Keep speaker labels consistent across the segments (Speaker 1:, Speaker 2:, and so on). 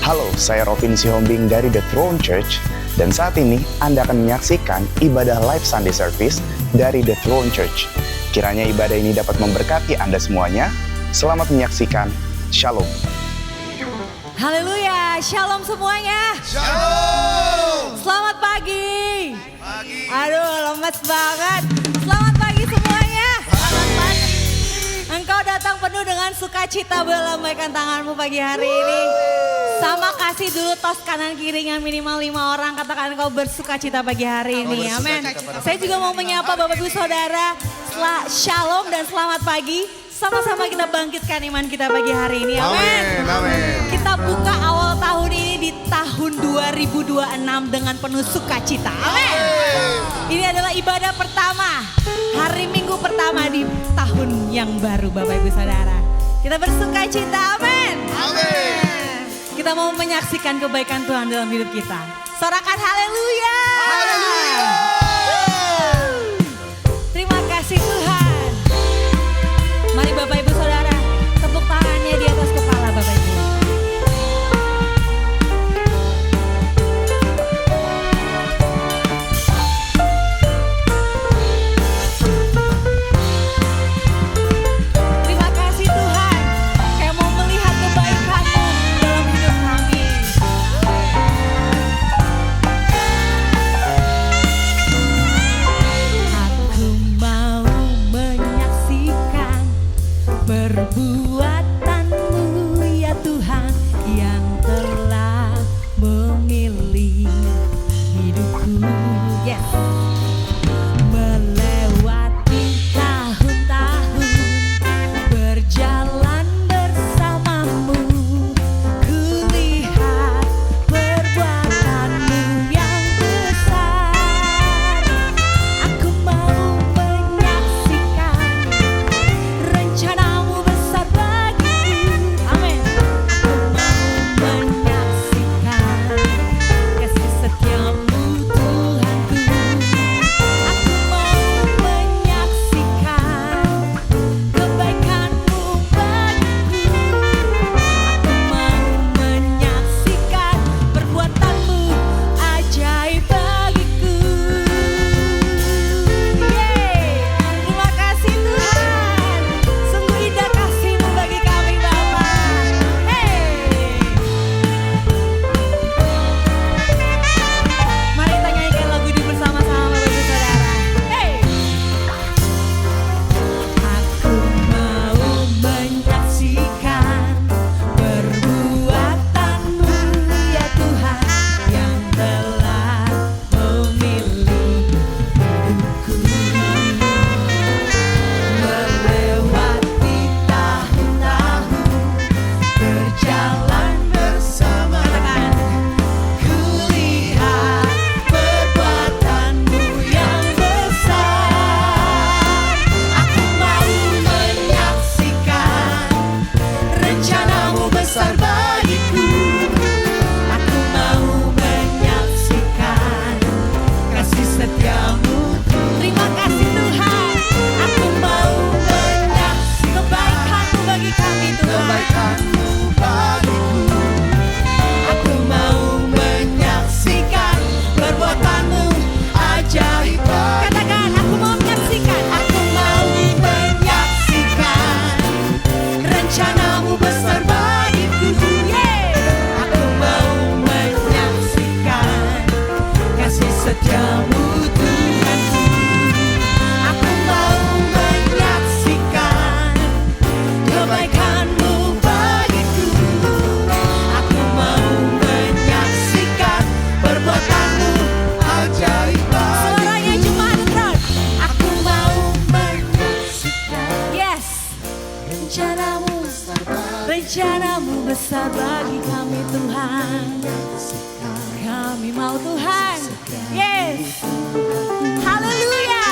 Speaker 1: Halo, saya Rovin Sihombing dari The Throne Church dan saat ini Anda akan menyaksikan ibadah live Sunday Service dari The Throne Church. Kiranya ibadah ini dapat memberkati Anda semuanya. Selamat menyaksikan. Shalom.
Speaker 2: Haleluya, shalom semuanya.
Speaker 3: Shalom.
Speaker 2: Selamat pagi.
Speaker 3: Pagi.
Speaker 2: Aduh, lemes banget. Selamat pagi semuanya.
Speaker 3: Selamat pagi.
Speaker 2: Engkau datang penuh dengan sukacita, melambaikan tanganmu pagi hari ini. Sama kasih dulu tos kanan kirinya minimal 5 orang, katakan engkau bersukacita pagi hari ini. Amin. Saya juga mau menyapa Bapak Ibu Saudara. Shalom dan selamat pagi. Sama-sama kita bangkitkan iman kita pagi hari ini. Amin.
Speaker 3: Amin.
Speaker 2: Kita buka awal tahun ini di tahun 2026 dengan penuh sukacita. Amin. Ini adalah ibadah pertama, hari Minggu pertama di tahun yang baru Bapak Ibu Saudara. Kita bersukacita. Amin.
Speaker 3: Amin.
Speaker 2: Kita mau menyaksikan kebaikan Tuhan dalam hidup kita. Sorakan haleluya.
Speaker 3: Haleluya.
Speaker 2: Terima kasih Tuhan. Mari Bapak Ibu Saudara, tepuk tangannya di atas kepala Bapak Ibu. Terima kasih Tuhan, kayak mau melihat kebaikan-Mu dalam hidup kami. Aku mau menyaksikan perbuatan-Mu ya Tuhan, yang telah memilih hidupku. Yes. Melewati tahun-tahun berjalan bersama-Mu, kulihat perbuatan-Mu yang besar. Aku mau menyaksikan rencana-Mu besar bagiku. Amin. Aku mau menyaksikan kasih setia-Mu Tuhanku. Aku mau menyaksikan kebaikan-Mu bagiku. Aku mau menyaksikan perbuatan-Mu ajaib bagiku. Yeay. Terima kasih Tuhan. Sungguh indah kasih-Mu bagi kami Bapa. Hey. Mari kita nyanyikan lagu ini bersama-sama Bapak Ibu Saudara. Hey. Aku mau menyaksikan perbuatan-Mu ya Tuhan, yang telah memilih hidupku. Melewati tahun-tahun berjalan bersama, katakan, kulihat perbuatan-Mu yang besar. Aku mau menyaksikan rencana-Mu besar bagiku. Aku mau menyaksikan kasih setia-Mu. Terima kasih Tuhan. Aku mau menyaksikan kebaikan-Mu bagi kami Tuhan.
Speaker 3: Kebaikan-Mu bagiku.
Speaker 2: Aku mau menyaksikan perbuatan-Mu ajaib. Katakan, aku mau menyaksikan. Aku mau menyaksikan rencana-Mu besar bagiku. Yeay. Aku mau menyaksikan kasih setia-Mu Tuhanku. Aku mau menyaksikan kebaikan-Mu bagiku. Aku mau menyaksikan perbuatan-Mu
Speaker 3: Ajaib bagiku.
Speaker 2: Suaranya jemaat Throne. Aku mau menyaksikan. Yes. Rencana-Mu besar bagi kami Tuhan. Kami mau Tuhan. Yes. Haleluya.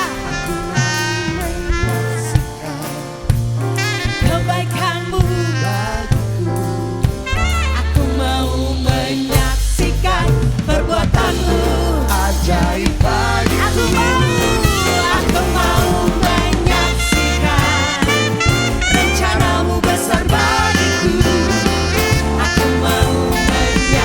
Speaker 2: Kebaikan-Mu. Aku mau menyaksikan perbuatan-Mu
Speaker 3: Ajaib bagiku.
Speaker 2: Aku mau menyaksikan rencana-Mu besar bagiku. Aku mau menyaksikan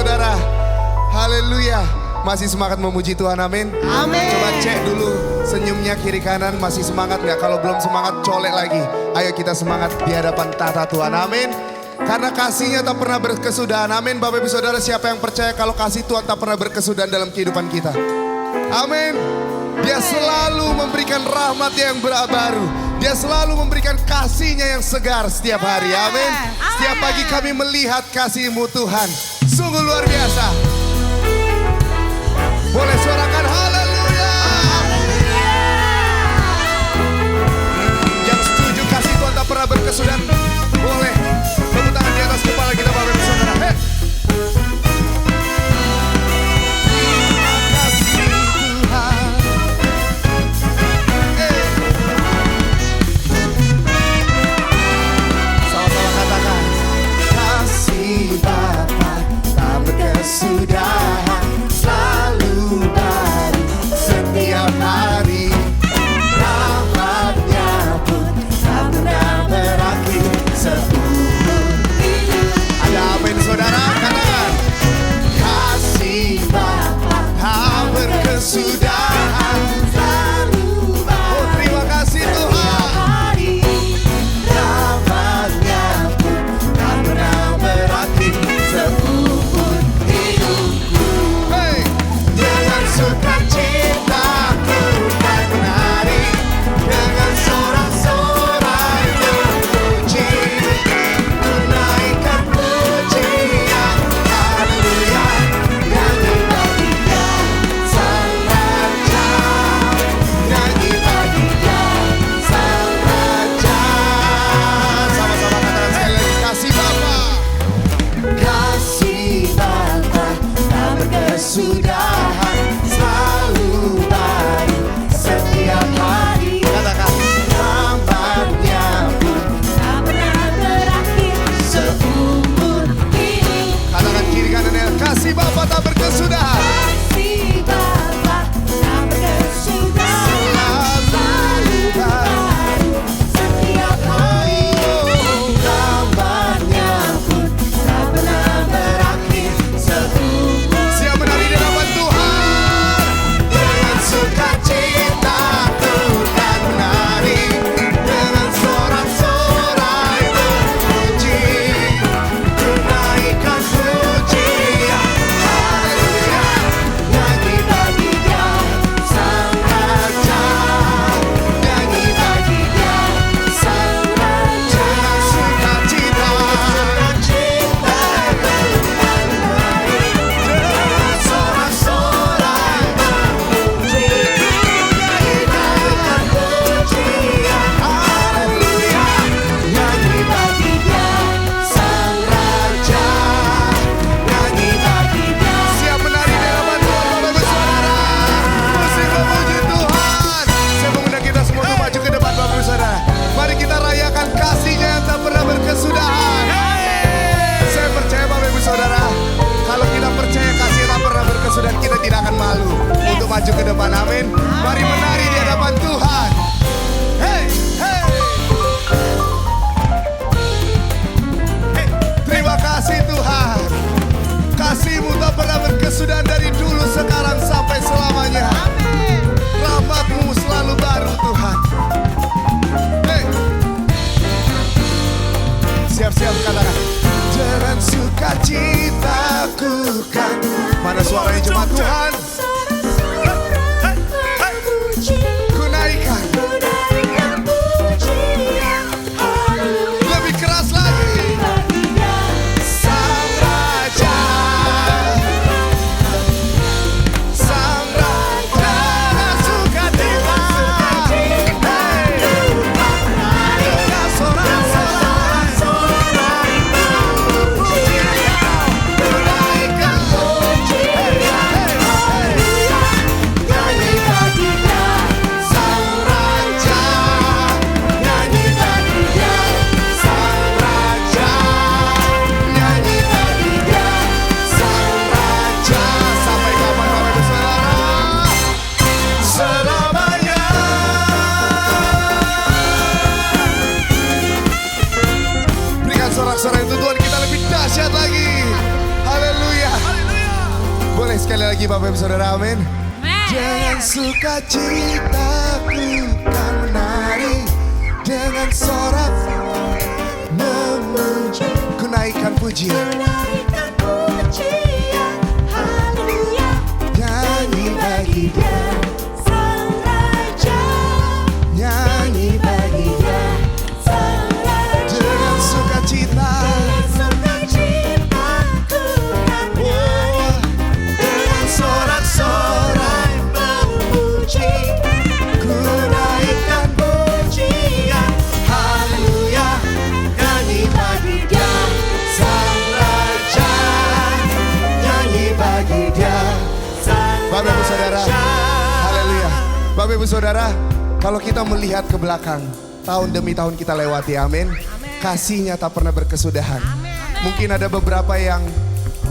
Speaker 3: Saudara. Haleluya. Masih semangat memuji Tuhan, amin.
Speaker 2: Amin.
Speaker 3: Coba cek dulu senyumnya kiri kanan, masih semangat nggak? Kalau belum semangat, colek lagi. Ayo kita semangat di hadapan tata Tuhan, amin. Karena kasihnya tak pernah berkesudahan, amin. Bapak Ibu Saudara, siapa yang percaya kalau kasih Tuhan tak pernah berkesudahan dalam kehidupan kita? Amin. Dia selalu memberikan rahmat yang baru. Dia selalu memberikan kasihnya yang segar setiap hari, amin. Setiap pagi kami melihat kasih-Mu Tuhan, sungguh luar biasa. Boleh suarakan haleluya. Yang setuju kasih Tuhan tak pernah berkesudahan, boleh tepuk tangan di atas kepala kita, Bapak Ibu Saudara. Hey. Sudahan selalu baru setiap hari, rahmatnya pun tak pernah berakhir seumur hidup. Ada amin saudara, katakan kasih Bapa tak berkesudahan selalu baru. Oh terima kasih Tuhan, rahmatnya pun tak pernah berakhir seumur. Sukacitaku tak menari dengan sorak-sorai memuji, menaikkan pujian, haleluya, nyanyi bagi Dia Sang Raja, nyanyi bagi Dia Sang Raja. Sama-sama katakan sekali lagi, kasih Bapa, kasih Bapa tak berkesudahan. Kasih Bapa tak berkesudahan. Kasih Bapa tak berkesudahan. Selalu baru setiap hari. Rahmatnya pun tak pernah berakhir seumur. Siap menari di hadapan Tuhan. Dengan sukacita Tuhan menari, dengan sorak-sorai memuji, menaikkan puji. Dan kita tidak akan malu untuk maju ke depan, amin. Mari menari di hadapan Tuhan. Hey, hey. Hey, terima kasih Tuhan. Kasih-Mu tak pernah berkesudahan dari dulu, sekarang sampai selamanya. Rahmat-Mu selalu baru Tuhan. Hey. Siap-siap katakan. Dengan sukacitaku kan. Mana suaranya cuma Tuhan? Ku naikkan pujian, lebih keras lagi. Sang Raja, Sang Raja, sukacita. Sorak-sorai memuji, menaikkan pujian. sekali lagi Bapak Ibu Saudara, amin. Dengan sukacitaku kan menari, dengan sorak memuji, ku naikkan pujian.
Speaker 2: Haleluya.
Speaker 3: Nyanyi bagi Dia,
Speaker 2: Sang Raja.
Speaker 3: nyanyi bagi Dia.
Speaker 2: Sang Raja.
Speaker 3: Dengan sukacita,
Speaker 2: Sukacitaku kan menari.
Speaker 3: dengan sorak-sorai memuji, ku naikkan pujian. Haleluya, nyanyi bagi Dia, Sang Raja, nyanyi bagi Dia. Bapak Ibu Saudara, haleluya. Bapak Ibu Saudara, kalau kita melihat ke belakang, tahun demi tahun kita lewati, amin. Kasihnya tak pernah berkesudahan. Mungkin ada beberapa yang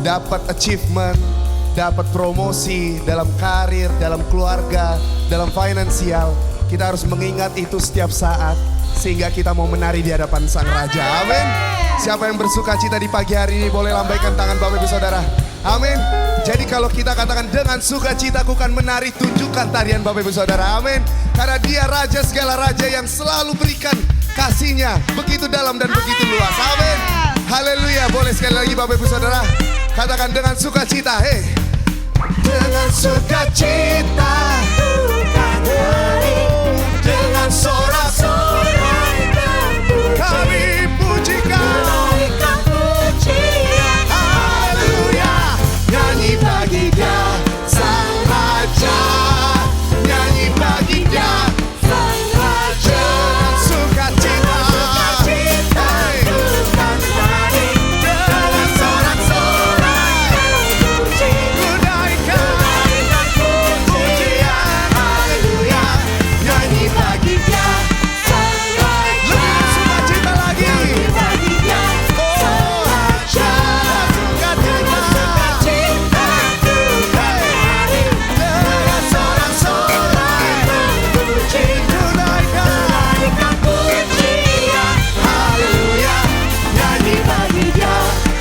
Speaker 3: dapat achievement, dapat promosi dalam karir, dalam keluarga, dalam finansial. Kita harus mengingat itu setiap saat, sehingga kita mau menari di hadapan Sang Raja, amin. Siapa yang bersuka cita di pagi hari ini boleh lambaikan tangan Bapak Ibu Saudara, amin. Jadi kalau kita katakan dengan sukacita ku kan menari, tunjukkan tarian Bapak Ibu Saudara, amin. Karena Dia Raja segala raja yang selalu berikan kasihnya begitu dalam dan begitu luas, amin. Haleluya, boleh sekali lagi Bapak Ibu Saudara katakan dengan sukacita, hei. Dengan sukacita ku kan menari, dengan sorak-sorai kami pujikan. Haleluya, nyanyi bagi Dia, Sang Raja, nyanyi bagi Dia, Sang Raja. Sukacita, hey. Dengan sorak-sorai ku naikkan pujian. Haleluya, nyanyi bagi Dia, Sang Raja. Lebih sukacita lagi. Oh, Raja, sukacita. Dengan sorak-sorai ku naikkan pujian. Haleluya, nyanyi bagi Dia,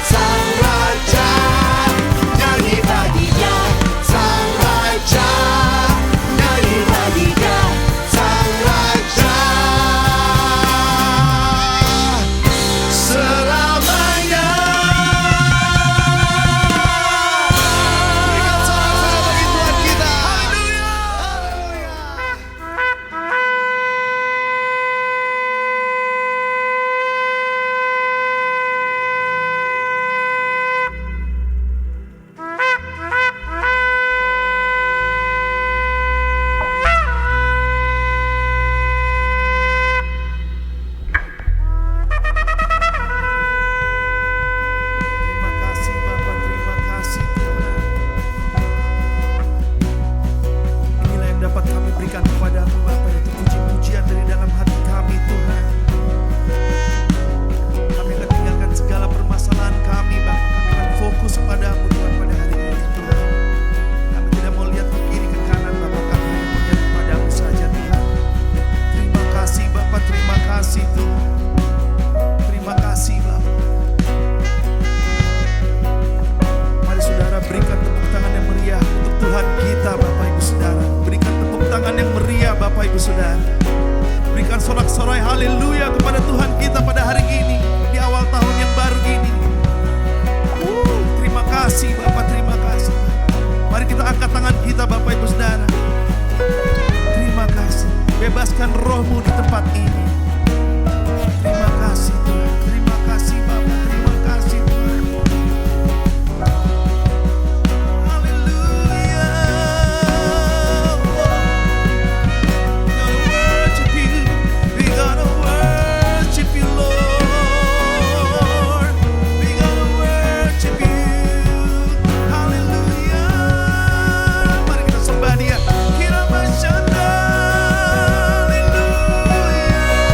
Speaker 3: Sang Raja, nyanyi bagi Dia, Sang Raja, nyanyi bagi Dia, Sang Raja. Selamanya. Berikan sorak-sorai bagi Tuhan kita. Haleluya. Terima kasih Bapa, terima kasih Tuhan. Inilah yang dapat kami berikan kepadamu Bapa, yaitu puji-pujian dari dalam hati kami Tuhan. Kami akan tinggalkan segala permasalahan kami Bapa, kami akan fokus kepadamu Tuhan pada hari ini Tuhan. Kami tidak mau lihat ke kiri ke kanan Bapa, kami hanya melihat kepadamu saja Tuhan. Terima kasih Bapa, terima kasih Tuhan. Terima kasih Bapa. Mari saudara berikan tepuk tangan yang meriah untuk Tuhan kita Bapak Ibu Saudara. Berikan tepuk tangan yang meriah Bapak Ibu Saudara. Berikan sorak-sorai haleluya kepada Tuhan kita pada hari ini. Di awal tahun yang baru ini. Terima kasih Bapak, terima kasih. Mari kita angkat tangan kita Bapak Ibu Saudara. Terima kasih. Bebaskan rohmu di tempat ini. Terima kasih Tuhan. Terima kasih Bapak. Terima kasih Tuhan. Haleluya. We gonna worship you, Lord. We gonna worship you. Haleluya. Mari kita sembah Dia. Kira masyanda. Haleluya.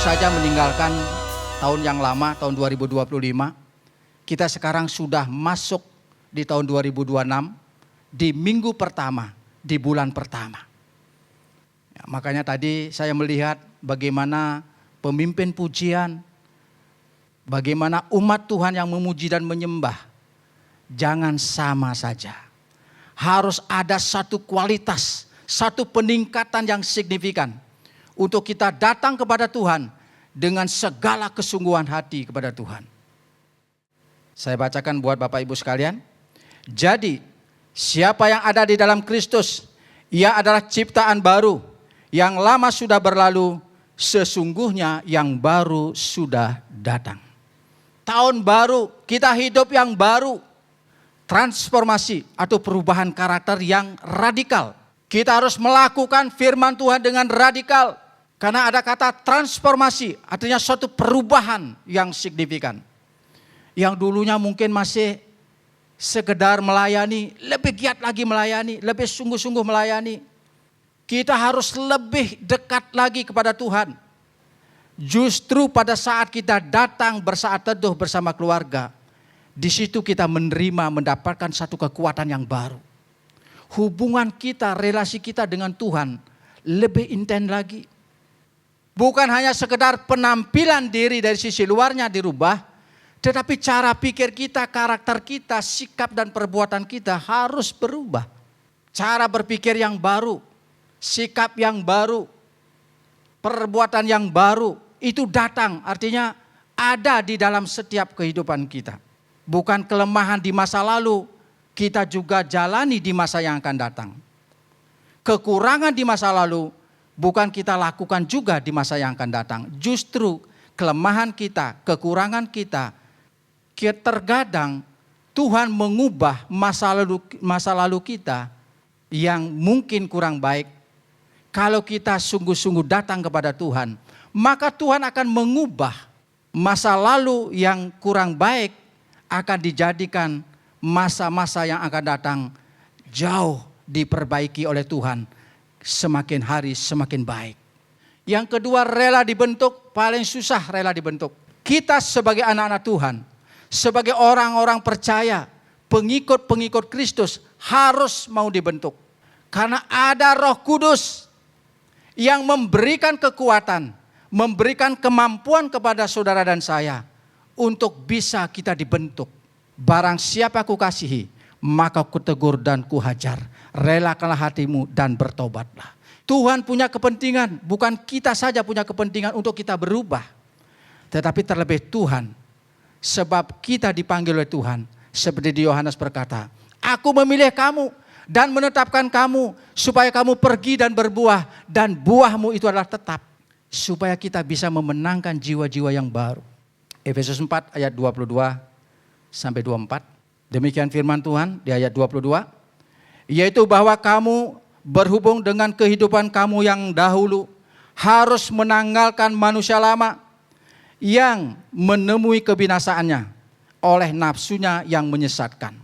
Speaker 4: saja meninggalkan tahun yang lama, tahun 2025. Kita sekarang sudah masuk di tahun 2026, di minggu pertama, di bulan pertama. Ya, makanya tadi saya melihat bagaimana pemimpin pujian, bagaimana umat Tuhan yang memuji dan menyembah. Jangan sama saja. Harus ada satu kualitas, satu peningkatan yang signifikan. Untuk kita datang kepada Tuhan dengan segala kesungguhan hati kepada Tuhan. Saya bacakan buat Bapak Ibu sekalian. Jadi siapa yang ada di dalam Kristus, ia adalah ciptaan baru. Yang lama sudah berlalu, sesungguhnya yang baru sudah datang. Tahun baru, kita hidup yang baru. Transformasi atau perubahan karakter yang radikal. Kita harus melakukan firman Tuhan dengan radikal. Karena ada kata transformasi, artinya suatu perubahan yang signifikan. Yang dulunya mungkin masih sekedar melayani, lebih giat lagi melayani, lebih sungguh-sungguh melayani. Kita harus lebih dekat lagi kepada Tuhan. Justru pada saat kita datang bersaat teduh bersama keluarga, di situ kita menerima, mendapatkan satu kekuatan yang baru. Hubungan kita, relasi kita dengan Tuhan lebih intens lagi. Bukan hanya sekedar penampilan diri dari sisi luarnya dirubah, tetapi cara pikir kita, karakter kita, sikap dan perbuatan kita harus berubah. Cara berpikir yang baru, sikap yang baru, perbuatan yang baru, itu datang artinya ada di dalam setiap kehidupan kita. Bukan kelemahan di masa lalu, kita juga jalani di masa yang akan datang. Kekurangan di masa lalu, bukan kita lakukan juga di masa yang akan datang. Justru kelemahan kita, kekurangan kita, terkadang Tuhan mengubah masa lalu kita yang mungkin kurang baik. Kalau kita sungguh-sungguh datang kepada Tuhan, maka Tuhan akan mengubah masa lalu yang kurang baik akan dijadikan masa-masa yang akan datang jauh diperbaiki oleh Tuhan. Semakin hari semakin baik. Yang kedua, rela dibentuk. Paling susah rela dibentuk. Kita sebagai anak-anak Tuhan, sebagai orang-orang percaya, pengikut-pengikut Kristus harus mau dibentuk. Karena ada Roh Kudus yang memberikan kekuatan, memberikan kemampuan kepada saudara dan saya untuk bisa kita dibentuk. Barang siapa ku kasihi, maka ku tegur dan ku hajar. Relakanlah hatimu dan bertobatlah. Tuhan punya kepentingan, bukan kita saja punya kepentingan untuk kita berubah. Tetapi terlebih Tuhan, sebab kita dipanggil oleh Tuhan. Seperti di Yohanes berkata, aku memilih kamu dan menetapkan kamu supaya kamu pergi dan berbuah. Dan buahmu itu adalah tetap. Supaya kita bisa memenangkan jiwa-jiwa yang baru. Efesus 4 ayat 22 sampai 24. Demikian firman Tuhan di ayat 22. Yaitu bahwa kamu berhubung dengan kehidupan kamu yang dahulu harus menanggalkan manusia lama yang menemui kebinasaannya oleh nafsunya yang menyesatkan.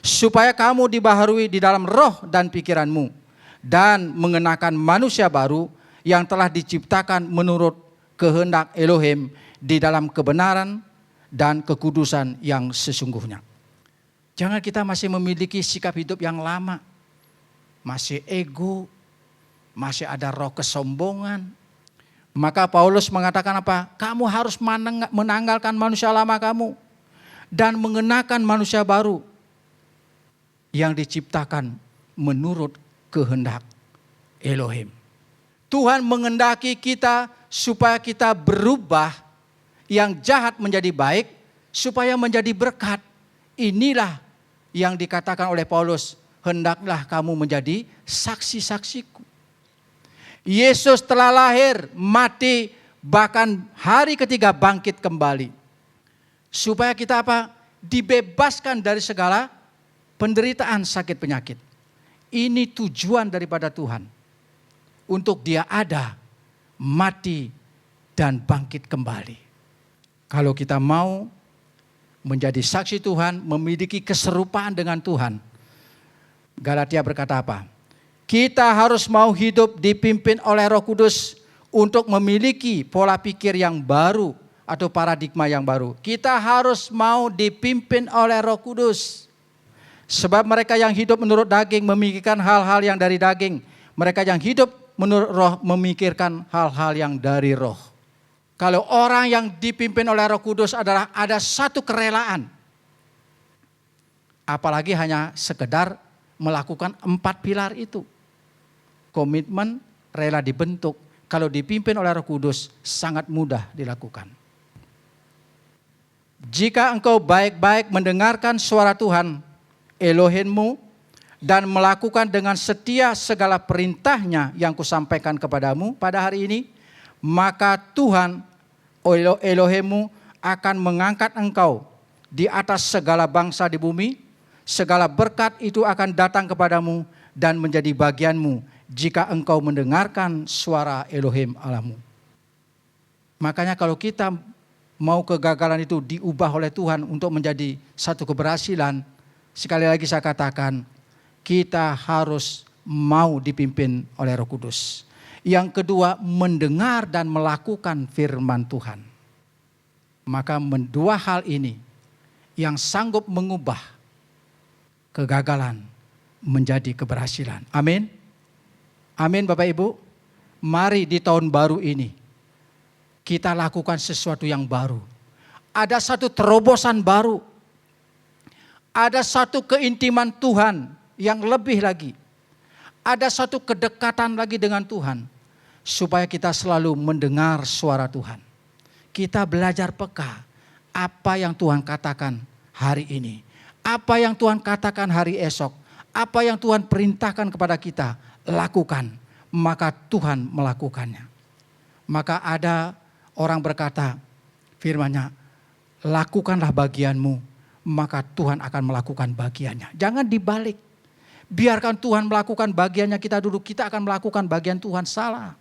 Speaker 4: Supaya kamu dibaharui di dalam roh dan pikiranmu dan mengenakan manusia baru yang telah diciptakan menurut kehendak Elohim di dalam kebenaran dan kekudusan yang sesungguhnya. Jangan kita masih memiliki sikap hidup yang lama. Masih ego, masih ada roh kesombongan. Maka Paulus mengatakan apa? Kamu harus menanggalkan manusia lama kamu. Dan mengenakan manusia baru. Yang diciptakan menurut kehendak Elohim. Tuhan mengendaki kita supaya kita berubah yang jahat menjadi baik. Supaya menjadi berkat. Inilah yang dikatakan oleh Paulus, hendaklah kamu menjadi saksi-saksiku. Yesus telah lahir, mati, bahkan hari ketiga bangkit kembali. Supaya kita apa? Dibebaskan dari segala penderitaan sakit penyakit. Ini tujuan daripada Tuhan. Untuk dia ada, mati, dan bangkit kembali. Kalau kita mau menjadi saksi Tuhan, memiliki keserupaan dengan Tuhan. Galatia berkata apa? Kita harus mau hidup dipimpin oleh Roh Kudus untuk memiliki pola pikir yang baru atau paradigma yang baru. Kita harus mau dipimpin oleh Roh Kudus. Sebab mereka yang hidup menurut daging memikirkan hal-hal yang dari daging. Mereka yang hidup menurut roh memikirkan hal-hal yang dari roh. Kalau orang yang dipimpin oleh Roh Kudus adalah ada satu kerelaan. Apalagi hanya sekedar melakukan 4 pilar itu. Komitmen, rela dibentuk. Kalau dipimpin oleh Roh Kudus sangat mudah dilakukan. Jika engkau baik-baik mendengarkan suara Tuhan Elohimmu dan melakukan dengan setia segala perintahnya yang kusampaikan kepadamu pada hari ini, maka Tuhan Elohimmu akan mengangkat engkau di atas segala bangsa di bumi. Segala berkat itu akan datang kepadamu dan menjadi bagianmu jika engkau mendengarkan suara Elohim Allahmu. Makanya kalau kita mau kegagalan itu diubah oleh Tuhan untuk menjadi satu keberhasilan, sekali lagi saya katakan, kita harus mau dipimpin oleh Roh Kudus. Yang kedua, mendengar dan melakukan firman Tuhan. Maka dua hal ini yang sanggup mengubah kegagalan menjadi keberhasilan. Amin. Amin Bapak Ibu. Mari di tahun baru ini kita lakukan sesuatu yang baru. Ada satu terobosan baru. Ada satu keintiman Tuhan yang lebih lagi. Ada satu kedekatan lagi dengan Tuhan. Supaya kita selalu mendengar suara Tuhan. Kita belajar peka apa yang Tuhan katakan hari ini. Apa yang Tuhan katakan hari esok. Apa yang Tuhan perintahkan kepada kita, lakukan. Maka Tuhan melakukannya. Maka ada orang berkata firman-Nya, lakukanlah bagianmu, maka Tuhan akan melakukan bagiannya. Jangan dibalik. Biarkan Tuhan melakukan bagiannya, kita duduk, kita akan melakukan bagian Tuhan. Salah.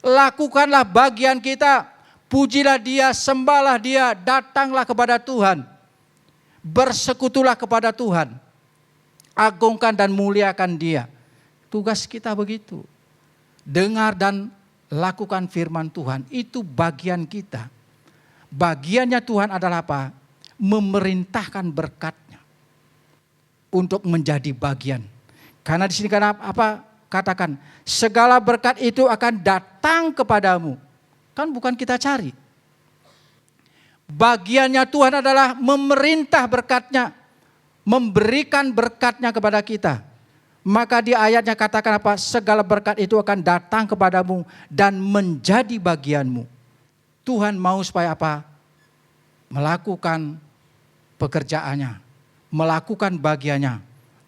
Speaker 4: Lakukanlah bagian kita. Pujilah Dia, sembahlah Dia, datanglah kepada Tuhan. Bersekutulah kepada Tuhan. Agungkan dan muliakan Dia. Tugas kita begitu. Dengar dan lakukan firman Tuhan, itu bagian kita. Bagiannya Tuhan adalah apa? Memerintahkan berkat-Nya untuk menjadi bagian. Karena di sini apa? Katakan, segala berkat itu akan datang kepadamu. Kan bukan kita cari. Bagiannya Tuhan adalah memerintah berkat-Nya, memberikan berkat-Nya kepada kita. Maka di ayatnya katakan apa? Segala berkat itu akan datang kepadamu dan menjadi bagianmu. Tuhan mau supaya apa? Melakukan pekerjaannya, melakukan bagiannya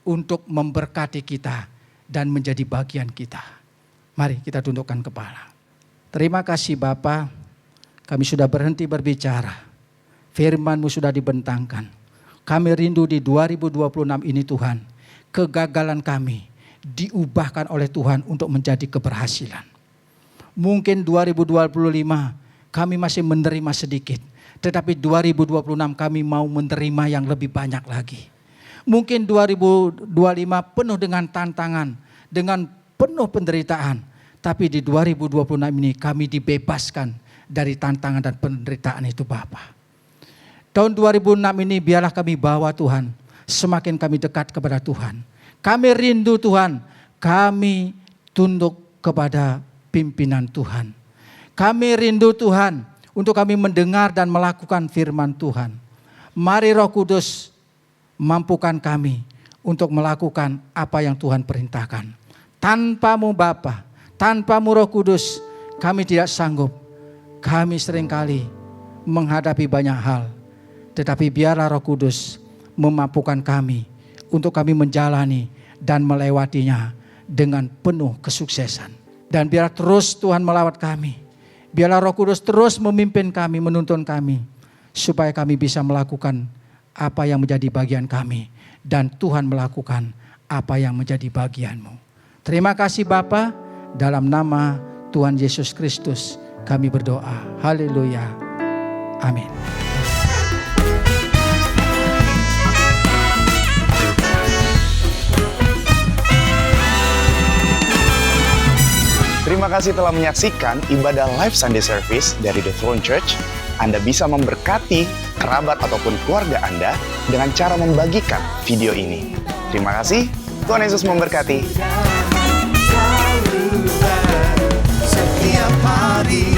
Speaker 4: untuk memberkati kita dan menjadi bagian kita. Mari kita tundukkan kepala. Terima kasih Bapa, kami sudah berhenti berbicara. Firman-Mu sudah dibentangkan. Kami rindu di 2026 ini Tuhan. Kegagalan kami diubahkan oleh Tuhan untuk menjadi keberhasilan. Mungkin 2025 kami masih menerima sedikit. Tetapi 2026 kami mau menerima yang lebih banyak lagi. Mungkin 2025 penuh dengan tantangan, dengan penuh penderitaan. Tapi di 2026 ini kami dibebaskan dari tantangan dan penderitaan itu Bapa. Tahun 2006 ini biarlah kami bawa Tuhan. Semakin kami dekat kepada Tuhan. Kami rindu Tuhan. Kami tunduk kepada pimpinan Tuhan. Kami rindu Tuhan untuk kami mendengar dan melakukan firman Tuhan. Mari Roh Kudus mampukan kami untuk melakukan apa yang Tuhan perintahkan. Tanpa-Mu Bapa, tanpa-Mu Roh Kudus, kami tidak sanggup. Kami seringkali menghadapi banyak hal. Tetapi biarlah Roh Kudus memampukan kami untuk kami menjalani dan melewatinya dengan penuh kesuksesan. Dan biar terus Tuhan melawat kami. Biarlah Roh Kudus terus memimpin kami, menuntun kami. Supaya kami bisa melakukan apa yang menjadi bagian kami. Dan Tuhan melakukan apa yang menjadi bagian-Mu. Terima kasih Bapa, dalam nama Tuhan Yesus Kristus kami berdoa. Haleluya. Amin.
Speaker 1: Terima kasih telah menyaksikan ibadah live Sunday Service dari The Throne Church. Anda bisa memberkati kerabat ataupun keluarga Anda dengan cara membagikan video ini. Terima kasih, Tuhan Yesus memberkati.
Speaker 3: Setiap hari